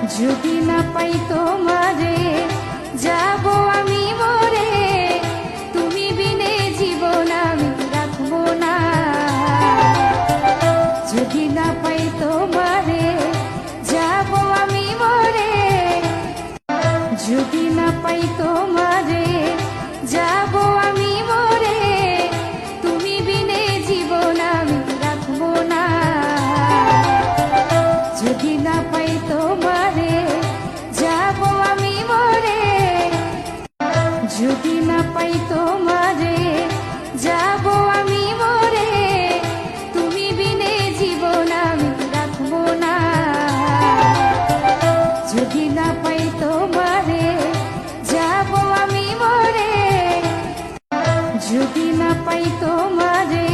যদি না পাই তোমারে যাব আমি মরে, তুমি বিনে জীবন আমি রাখবো না। যদি না পাই তোমারে যাব আমি মরে, যদি না পাই তোমারে যাব আমি মরে, তুমি বিনে জীবন আমি রাখবো না। যদি না পাই তোমারে যাব আমি মরে, যদি না পাই তোমারে যাব আমি মরে, তুমি বিনে জীবন আমি রাখবো না। যদি না পাই তোমারে যাব আমি মরে, যদি না পাই তোমারে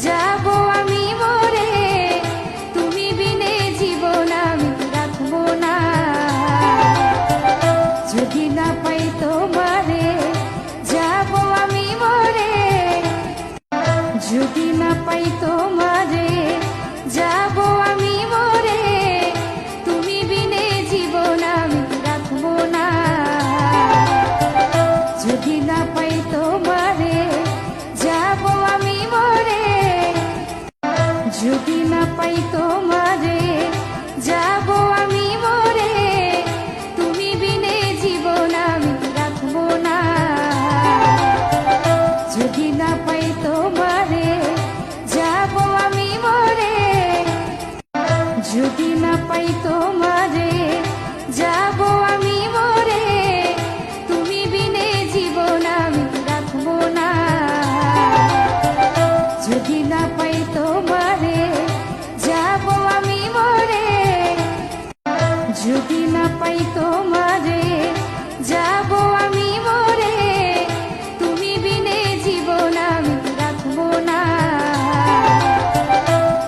যাব আমি মরে, তুমি বিনে জীবন আমি রাখবো না। যদি না পাই তোমারে যাব আমি মরে, যদি না পাই তোমারে যাব আমি মরে, তুমি বিনে জীবন আমি রাখবো না। যদি না পাই তোমারে যাব আমি মরে, যদি না পাই তোমারে যাব আমি মরে, তুমি বিনে জীবন আমি রাখবো না। যদি না পাই তোমারে যাব আমি মরে, যদি না পাই তোমারে যাব আমি মরে, তুমি বিনে জীবন আমি রাখবো না। যদি না পাই তোমারে যাব আমি মরে, যদি না পাই তোমারে যাব আমি মরে, তুমি বিনে জীবন আমি রাখবো না।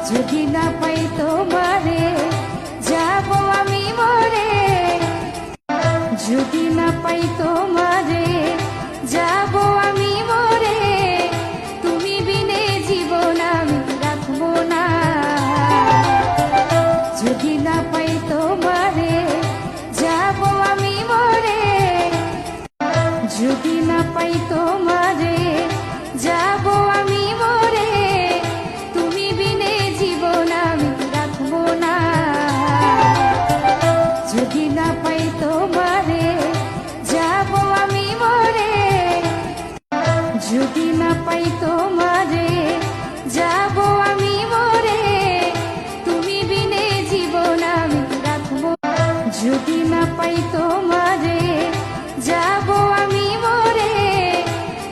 যদি না পাই তোমারে যাব আমি মরে, যদি না পাই তোমারে যাব আমি মরে, তুমি বিনে জীবন আমি রাখবো না। যদি না পাই তোমারে যাব আমি মরে, যদি না পাই তোমারে যাব আমি মরে, তুমি বিনে জীবন আমি রাখবো না। যদি না পাই তোমারে যাব আমি মরে, যদি না পাই তোমারে যাব আমি মরে, তুমি বিনে জীবন আমি রাখবো। যদি না পাই তোমারে যাব আমি মরে,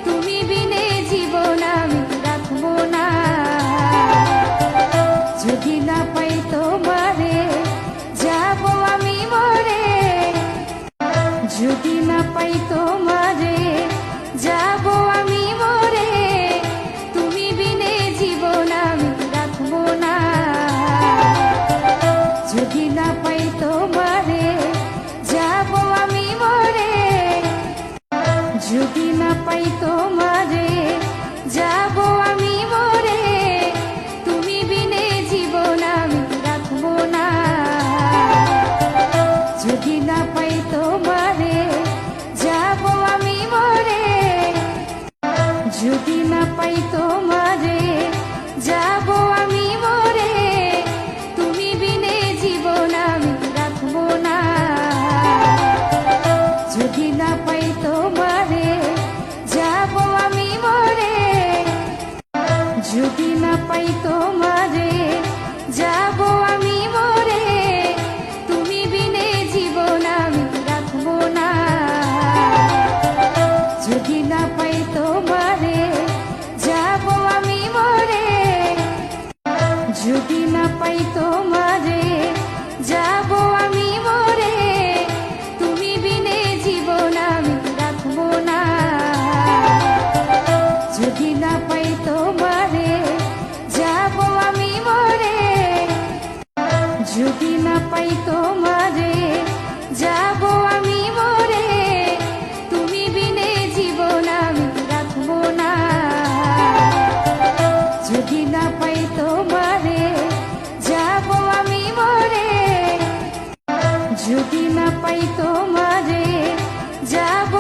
তুমি বিনে জীবন আমি রাখবো না। যদি না পাই তোমারে যাব আমি মরে, যদি না পাই তোমারে যাব আমি মরে, তুমি বিনে জীবন আমি রাখবো না। যদি না পাই তোমারে যাব আমি মরে, যদি না পাই তোমারে যাব আমি মরে, তুমি বিনে জীবন আমি রাখবো না। যদি না পাই তোমারে যাব আমি মরে, যদি না পাই তোমারে যাব আমি মরে, তুমি বিনে জীবন আমি রাখবো না। যদি না পাই তোমারে যাব আমি মরে, যদি না পাই তোমারে যাব